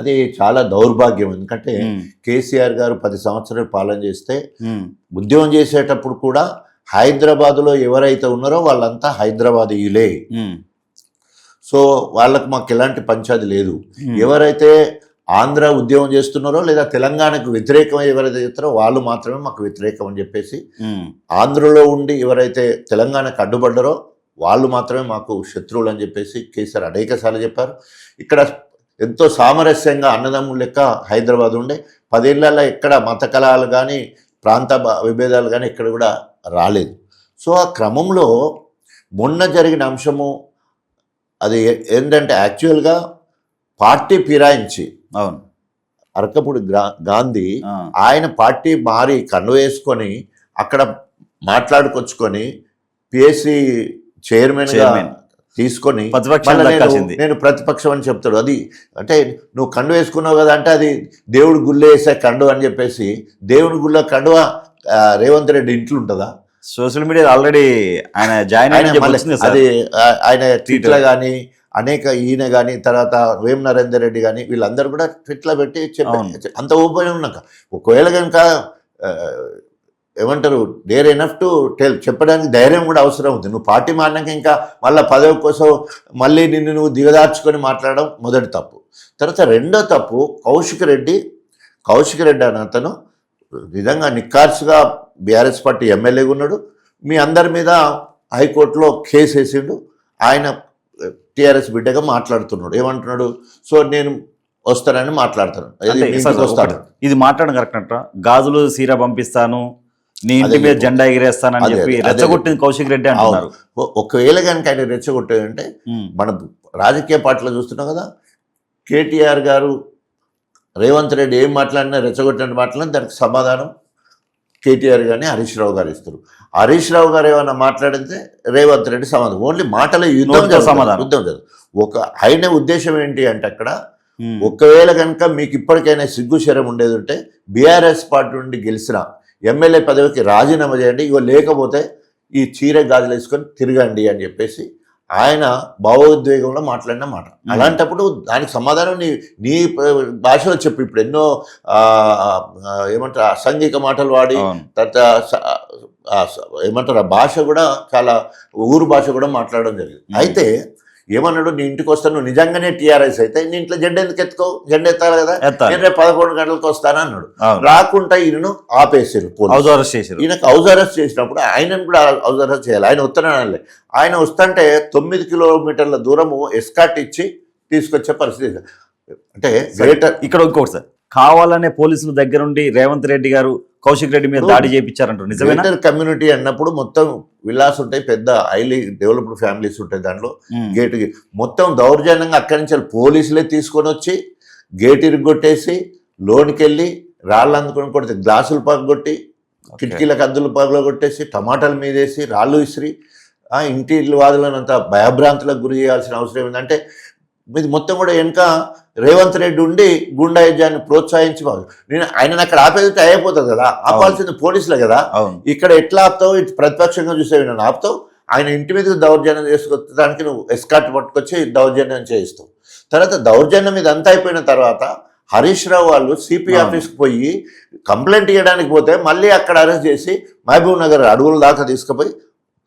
అది చాలా దౌర్భాగ్యం. ఎందుకంటే కేసీఆర్ గారు 10 సంవత్సరాలు పాలన చేస్తే ఉద్యమం చేసేటప్పుడు కూడా హైదరాబాద్లో ఎవరైతే ఉన్నారో వాళ్ళంతా హైదరాబాదీయులే. సో వాళ్ళకు మాకు ఎలాంటి పంచాది లేదు. ఎవరైతే ఆంధ్ర ఉద్యమం చేస్తున్నారో లేదా తెలంగాణకు వ్యతిరేకం ఎవరైతే చేస్తారో వాళ్ళు మాత్రమే మాకు వ్యతిరేకం అని చెప్పేసి, ఆంధ్రలో ఉండి ఎవరైతే తెలంగాణకు అడ్డుపడ్డారో వాళ్ళు మాత్రమే మాకు శత్రువులు అని చెప్పేసి కేసీఆర్ అనేకసార్లు చెప్పారు. ఇక్కడ ఎంతో సామరస్యంగా అన్నదమ్ములు లెక్క హైదరాబాద్ ఉండే 10 ఏళ్లలో ఎక్కడ మత కలహాలు కానీ ప్రాంత విభేదాలు కానీ ఎక్కడ కూడా రాలేదు. సో ఆ క్రమంలో మొన్న జరిగిన అంశము అది ఏంటంటే యాక్చువల్గా పార్టీ ఫిరాయించి అవును అరకపూడి గాంధీ ఆయన పార్టీ మారి కండువ వేసుకొని అక్కడ మాట్లాడుకొచ్చుకొని పిఎస్సి చైర్మన్గా తీసుకొని నేను ప్రతిపక్షం అని చెప్తాడు. అది అంటే నువ్వు కండు వేసుకున్నావు కదా అంటే అది దేవుడి గుళ్ళో వేసే కండు అని చెప్పేసి, దేవుడి గుళ్ళో కండువ రేవంత్ రెడ్డి ఇంట్లో ఉంటుందా? సోషల్ మీడియా ఆల్రెడీ ఆయన జాయిన్ అది ఆయన ట్వీట్లో కానీ అనేక ఈయన కానీ తర్వాత వేం నరేందర్ రెడ్డి కానీ వీళ్ళందరూ కూడా ట్విట్లో పెట్టి చెప్పారు. అంత ఓపెన్ ఉన్నాక ఒకవేళ కనుక ఏమంటారు డేర్ ఎనఫ్ టు టెల్ చెప్పడానికి ధైర్యం కూడా అవసరం ఉంది. నువ్వు పార్టీ మారినాక ఇంకా మళ్ళీ పదవి కోసం మళ్ళీ నిన్ను నువ్వు దిగదార్చుకొని మాట్లాడడం మొదటి తప్పు. తర్వాత రెండో తప్పు కౌశిక్ రెడ్డి అని అతను నిజంగా నిక్కార్సుగా బీఆర్ఎస్ పార్టీ ఎమ్మెల్యేగా ఉన్నాడు. మీ అందరి మీద హైకోర్టులో కేసు వేసిండు. ఆయన టీఆర్ఎస్ బిడ్డగా మాట్లాడుతున్నాడు. ఏమంటున్నాడు? సో నేను వస్తానని మాట్లాడతాను. ఇది మాట్లాడడం కరెక్ట్ అంట. గాజులు సీర పంపిస్తాను, నీ ఇంటి మీద జెండా ఎగిరేస్తానని చెప్పి రెచ్చగొట్టింది కౌశిక్ రెడ్డి అంటున్నారు. ఒకవేళ కనుక ఆయన రెచ్చగొట్టేదంటే మన రాజకీయ పార్టీలో చూస్తున్నాం కదా, కేటీఆర్ గారు రేవంత్ రెడ్డి ఏం మాట్లాడినా రెచ్చగొట్టిన మాట్లాడినా దానికి సమాధానం కేటీఆర్ గారిని హరీష్ రావు గారు ఇస్తారు. హరీష్ రావు గారు ఏమైనా మాట్లాడితే రేవంత్ రెడ్డి సమాధానం. ఓన్లీ మాటల యుద్ధం జరుగుతుంది. ఒక ఆయన ఉద్దేశం ఏంటి అంటే అక్కడ ఒకవేళ కనుక మీకు ఇప్పటికైనా సిగ్గు శరం ఉండేది ఉంటే బీఆర్ఎస్ పార్టీ నుండి గెలిచిన ఎమ్మెల్యే పదవికి రాజీనామా చేయండి, ఇగో లేకపోతే ఈ చీర గాజులు వేసుకొని తిరగండి అని చెప్పేసి ఆయన భావోద్వేగంలో మాట్లాడిన మాట. అలాంటప్పుడు దానికి సమాధానం నీ భాషలో చెప్పు. ఇప్పుడు ఎన్నో ఏమంటారు అసాంఘిక మాటలు వాడి తర్వాత ఏమంటారు ఆ భాష కూడా చాలా ఊరు భాష కూడా మాట్లాడడం జరిగింది. అయితే ఏమన్నాడు, నీ ఇంటికి వస్తాను, నువ్వు నిజంగానే టీఆర్ఎస్ అయితే నీ ఇంట్లో జెండా ఎందుకు ఎత్తుకో, జెండా ఎత్తాలి కదా, నేను రేపు 11 గంటలకు వస్తాను అన్నాడు. రాకుండా ఈయనను ఆపేసారు పోలీసు. ఈయనకు హౌస్ అరెస్ట్ చేసినప్పుడు ఆయనను కూడా హౌస్ అరెస్ట్ చేయాలి. ఆయన వస్తానలే. ఆయన వస్తుంటే 9 కిలోమీటర్ల దూరము ఎస్కాట్ ఇచ్చి తీసుకొచ్చే పరిస్థితి. అంటే గ్రేటర్ ఇక్కడ ఇంకోటి సార్, కావాలనే పోలీసుల దగ్గరుండి రేవంత్ రెడ్డి గారు కౌశిక్ రెడ్డి మీద దాడి చేయించారంటారు. నిజమేనా? కమ్యూనిటీ అన్నప్పుడు మొత్తం విల్లాస్ ఉంటాయి, పెద్ద హైలీ డెవలప్డ్ ఫ్యామిలీస్ ఉంటాయి. దాంట్లో గేటు మొత్తం దౌర్జన్యంగా అక్కడి నుంచి పోలీసులే తీసుకొని వచ్చి గేట్ ఇరుగొట్టేసి లోనికి వెళ్ళి రాళ్ళు అందుకొని కొడితే గ్లాసులు పగొట్టి కిటికీలకు అద్దులు పగలగొట్టేసి టమాటాల మీదేసి రాళ్ళు విసిరి ఇంటి వాదులనంత భయభ్రాంతులకు గురి చేయాల్సిన అవసరం ఏంటంటే ఇది మొత్తం కూడా వెనుక రేవంత్ రెడ్డి ఉండి గుండాయిజాన్ని ప్రోత్సహించి నేను ఆయన అక్కడ ఆపేది అయిపోతుంది కదా, ఆపాల్సింది పోలీసులే కదా. ఇక్కడ ఎట్లా ఆపుతావు, ఇటు ప్రతిపక్షంగా చూసేవి నన్ను ఆపుతావు, ఆయన ఇంటి మీద దౌర్జన్యం చేసుకొచ్చడానికి నువ్వు ఎస్కాట్ పట్టుకొచ్చి దౌర్జన్యం చేయిస్తావు. తర్వాత దౌర్జన్యం మీద అంతా అయిపోయిన తర్వాత హరీష్ రావు వాళ్ళు సిపి ఆఫీస్కి పోయి కంప్లైంట్ ఇవ్వడానికి పోతే మళ్ళీ అక్కడ అరెస్ట్ చేసి మహబూబ్ నగర్ అడవుల దాకా తీసుకుపోయి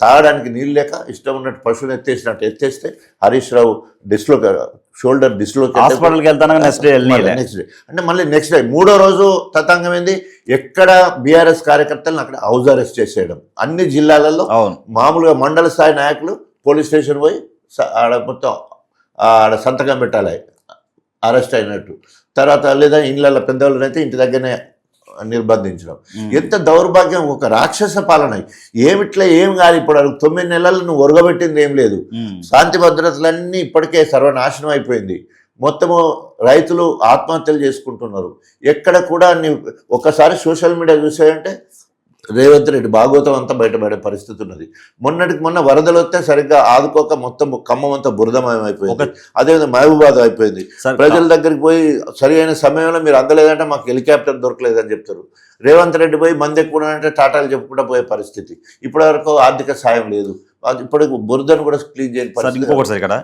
తాగడానికి నీళ్ళు లేక ఇష్టం ఉన్నట్టు పశువులు ఎత్తేస్తే హరీష్ రావు షోల్డర్ డిస్లోకేట్ హాస్పిటల్కి వెళ్తాను. నెక్స్ట్ డే అంటే మళ్ళీ నెక్స్ట్ డే 3వ రోజు తతంగం ఏంది, ఎక్కడ బీఆర్ఎస్ కార్యకర్తలను అక్కడ హౌస్ అరెస్ట్ చేసేయడం. అన్ని జిల్లాలలో మామూలుగా మండల స్థాయి నాయకులు పోలీస్ స్టేషన్ పోయి ఆడ మొత్తం ఆడ సంతకం పెట్టాలి అరెస్ట్ అయినట్టు. తర్వాత లేదా ఇళ్ళ పెద్దవాళ్ళనైతే ఇంటి దగ్గరనే నిర్బంధించడం. ఎంత దౌర్భాగ్యం! ఒక రాక్షస పాలన. ఏమిట్లా ఏం కాదు. ఇప్పుడు 9 నెలలు నువ్వు ఒరగబెట్టింది ఏం లేదు. శాంతి భద్రతలన్నీ ఇప్పటికే సర్వనాశనం అయిపోయింది. మొత్తము రైతులు ఆత్మహత్యలు చేసుకుంటున్నారు. ఎక్కడ కూడా ఒక్కసారి సోషల్ మీడియా చూసాయంటే రేవంత్ రెడ్డి భాగవతం అంతా బయటపడే పరిస్థితి ఉన్నది. మొన్నటికి మొన్న వరదలు వస్తే సరిగ్గా ఆదుకోక మొత్తం ఖమ్మం అంతా బురదమయం అయిపోయింది. అదేవిధంగా మహబూబాద్ అయిపోయింది. ప్రజల దగ్గరికి పోయి సరి అయిన సమయంలో మీరు అందలేదంటే మాకు హెలికాప్టర్ దొరకలేదని చెప్తారు. రేవంత్ రెడ్డి పోయి మంది ఎక్కువ అంటే టాటాలు చెప్పుకుంటూ పోయే పరిస్థితి. ఇప్పటివరకు ఆర్థిక సాయం లేదు. అది ఇప్పుడు బురదను కూడా క్లీన్ చేయని సార్ పరిస్థితి. ఇంకొకటి సార్, ఇక్కడ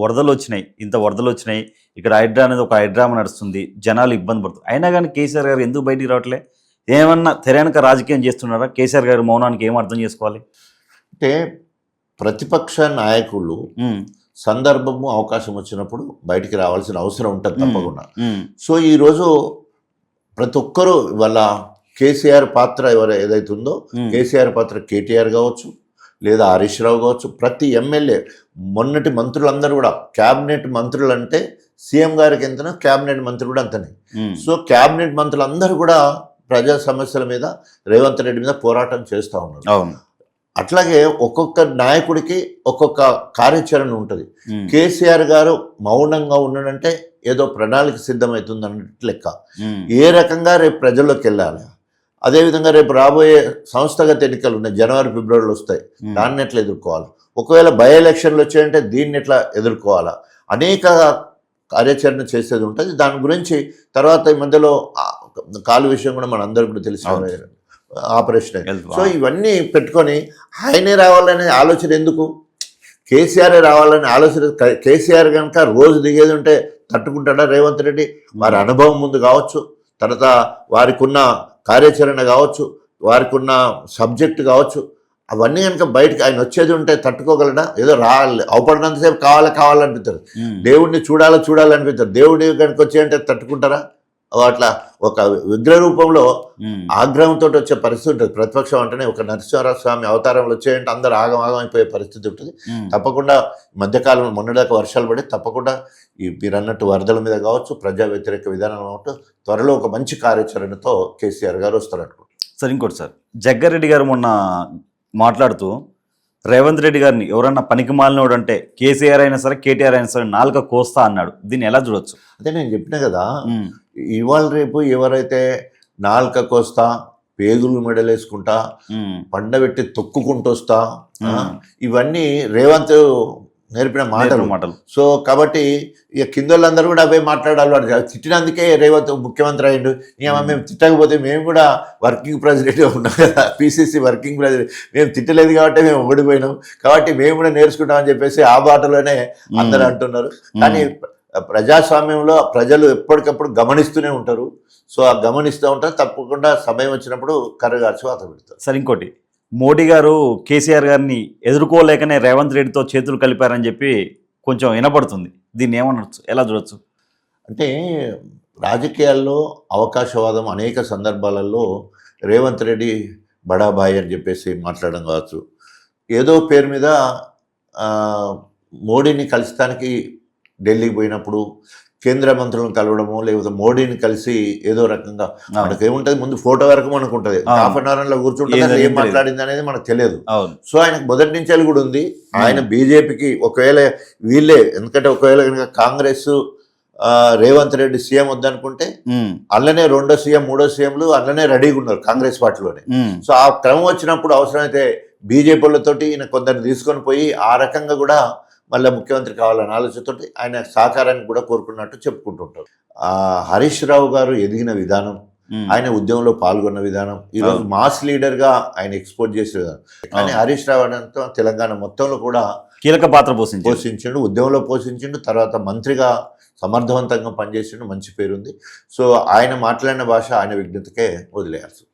వరదలు వచ్చినాయి, ఇంత వరదలు వచ్చినాయి, ఇక్కడ హైడ్రా అనేది ఒక హైడ్రామా నడుస్తుంది, జనాలు ఇబ్బంది పడుతుంది, అయినా కానీ కేసీఆర్ గారు ఎందుకు బయటికి రావట్లే? ఏమన్నా తెరానక రాజకీయం చేస్తున్నారా? కేసీఆర్ గారు మౌనానికి ఏం అర్థం చేసుకోవాలి? అంటే ప్రతిపక్ష నాయకులు సందర్భము అవకాశం వచ్చినప్పుడు బయటికి రావాల్సిన అవసరం ఉంటుంది తప్పకుండా. సో ఈరోజు ప్రతి ఒక్కరూ వాళ్ళ కేసీఆర్ పాత్ర ఏదైతే ఉందో, కేసీఆర్ పాత్ర కేటీఆర్ కావచ్చు, లేదా హరీష్ రావు కావచ్చు, ప్రతి ఎమ్మెల్యే, మొన్నటి మంత్రులందరూ కూడా క్యాబినెట్ మంత్రులు అంటే సీఎం గారికి ఎంతనో క్యాబినెట్ మంత్రులు కూడా అంతనే. సో క్యాబినెట్ మంత్రులు అందరూ కూడా ప్రజా సమస్యల మీద రేవంత్ రెడ్డి మీద పోరాటం చేస్తూ ఉన్నారు. అవును. అట్లాగే ఒక్కొక్క నాయకుడికి ఒక్కొక్క కార్యాచరణ ఉంటుంది. కేసీఆర్ గారు మౌనంగా ఉన్నాడంటే ఏదో ప్రణాళిక సిద్ధమవుతుంది అన్నట్టు లెక్క. ఏ రకంగా రేపు ప్రజల్లోకి వెళ్ళాలి, అదేవిధంగా రేపు రాబోయే సంస్థాగత ఎన్నికలు ఉన్నాయి, జనవరి ఫిబ్రవరిలో వస్తాయి, దాన్ని ఎట్లా ఎదుర్కోవాలి, ఒకవేళ బై ఎలక్షన్లు వచ్చాయంటే దీన్ని ఎట్లా ఎదుర్కోవాలా, అనేక కార్యాచరణ చేసేది ఉంటుంది. దాని గురించి తర్వాత ఈ మధ్యలో కాలు విషయం కూడా మన అందరికీ కూడా తెలిసిన ఆపరేషన్. సో ఇవన్నీ పెట్టుకొని ఆయనే రావాలనే ఆలోచన ఎందుకు, కేసీఆర్ రావాలనే ఆలోచన. కేసీఆర్ కనుక రోజు దిగేది ఉంటే తట్టుకుంటాడా రేవంత్ రెడ్డి? వారి అనుభవం ముందు కావచ్చు, తర్వాత వారికి ఉన్న కార్యాచరణ కావచ్చు, వారికి ఉన్న సబ్జెక్ట్ కావచ్చు, అవన్నీ కనుక బయటకు ఆయన వచ్చేది ఉంటే తట్టుకోగలడా? ఏదో రావాలి, అవపడినంతసేపు కావాలనిపిస్తారు, దేవుడిని చూడాలనిపిస్తారు. దేవుడి కనుక వచ్చేయంటే తట్టుకుంటారా? అట్లా ఒక విగ్రహ రూపంలో ఆగ్రహంతో వచ్చే పరిస్థితి ఉంటుంది. ప్రతిపక్షం అంటేనే ఒక నరసింహారావు స్వామి అవతారంలో వచ్చేయంటే అందరూ ఆగం అయిపోయే పరిస్థితి ఉంటుంది. తప్పకుండా మధ్యకాలంలో మొన్నదాకా వర్షాలు పడి తప్పకుండా మీరు అన్నట్టు వరదల మీద కావచ్చు, ప్రజా వ్యతిరేక విధానం కావచ్చు, త్వరలో ఒక మంచి కార్యాచరణతో కేసీఆర్ గారు వస్తారు అనుకుంటున్నారు. సార్ ఇంకోటి సార్, జగ్గారెడ్డి గారు మొన్న మాట్లాడుతూ రేవంత్ రెడ్డి గారిని ఎవరన్నా పనికి మాలినోడు అంటే కేసీఆర్ అయినా సరే కేటీఆర్ అయినా సరే నాలుక కోస్తా అన్నాడు. దీన్ని ఎలా చూడొచ్చు? అదే నేను చెప్పిన కదా, ఇవాళ రేపు ఎవరైతే నాలుక కోస్తా, పేగులు మెడలేసుకుంటా, పండబెట్టి తొక్కుకుంటూ వస్తా, ఇవన్నీ రేవంత్ నేర్పిన మాటలు. సో కాబట్టి ఇక కింద వాళ్ళందరూ కూడా అవే మాట్లాడాలి. వాడు తిట్టినందుకే రేవంత్ ముఖ్యమంత్రి అయ్యిండు. మేము తిట్టకపోతే మేము కూడా వర్కింగ్ ప్రెసిడెంట్గా ఉన్నాం కదా, పిసిసి వర్కింగ్ ప్రెసిడెంట్, మేము తిట్టలేదు కాబట్టి మేము ఓడిపోయినాం, కాబట్టి మేము కూడా నేర్చుకుంటామని చెప్పేసి ఆ బాటలోనే అందరూ అంటున్నారు. కానీ ప్రజాస్వామ్యంలో ప్రజలు ఎప్పటికప్పుడు గమనిస్తూనే ఉంటారు. సో ఆ గమనిస్తూ ఉంటారు, తప్పకుండా సమయం వచ్చినప్పుడు కర్రగార్చి వాత పెడతారు. సరే ఇంకోటి, మోడీ గారు కేసీఆర్ గారిని ఎదుర్కోలేకనే రేవంత్ రెడ్డితో చేతులు కలిపారని చెప్పి కొంచెం వినపడుతుంది. దీన్ని ఏమనొచ్చు, ఎలా చూడొచ్చు? అంటే రాజకీయాల్లో అవకాశవాదం అనేక సందర్భాలలో రేవంత్ రెడ్డి బడాబాయ్ అని చెప్పేసి మాట్లాడడం కావచ్చు, ఏదో పేరు మీద మోడీని కలుస్తానికి ఢిల్లీకి పోయినప్పుడు కేంద్ర మంత్రులను కలవడము, లేకపోతే మోడీని కలిసి ఏదో రకంగా మనకేముంటుంది, ముందు ఫోటో వరకు మనకు ఉంటుంది, హాఫ్ అన్ అవర్లో కూర్చుంటుంది, ఏం మాట్లాడింది అనేది మనకు తెలియదు. సో ఆయనకు మొదటి నుంచి కూడా ఉంది. ఆయన బీజేపీకి ఒకవేళ వీళ్ళే, ఎందుకంటే ఒకవేళ కనుక కాంగ్రెస్ రేవంత్ రెడ్డి సీఎం వద్దనుకుంటే అల్లనే రెండో సీఎం మూడో సీఎంలు అల్లనే రెడీగా ఉన్నారు కాంగ్రెస్ పార్టీలోనే. సో ఆ క్రమం వచ్చినప్పుడు అవసరమైతే బీజేపీలతోటి ఈయన కొందరిని తీసుకొని పోయి ఆ రకంగా కూడా మళ్ళీ ముఖ్యమంత్రి కావాలనే ఆలోచనతో ఆయన సహకారాన్ని కూడా కోరుకున్నట్టు చెప్పుకుంటుంటారు. హరీష్ రావు గారు ఎదిగిన విధానం, ఆయన ఉద్యమంలో పాల్గొన్న విధానం, ఈరోజు మాస్ లీడర్గా ఆయన ఎక్స్పోర్ట్ చేసే విధానం. కానీ హరీష్ రావు అనంతో తెలంగాణ మొత్తంలో కూడా కీలక పాత్ర పోషించిండు, ఉద్యమంలో పోషించిండు, తర్వాత మంత్రిగా సమర్థవంతంగా పనిచేసిండు, మంచి పేరుంది. సో ఆయన మాట్లాడిన భాష ఆయన విజ్ఞతకే వదిలేయాల్సి.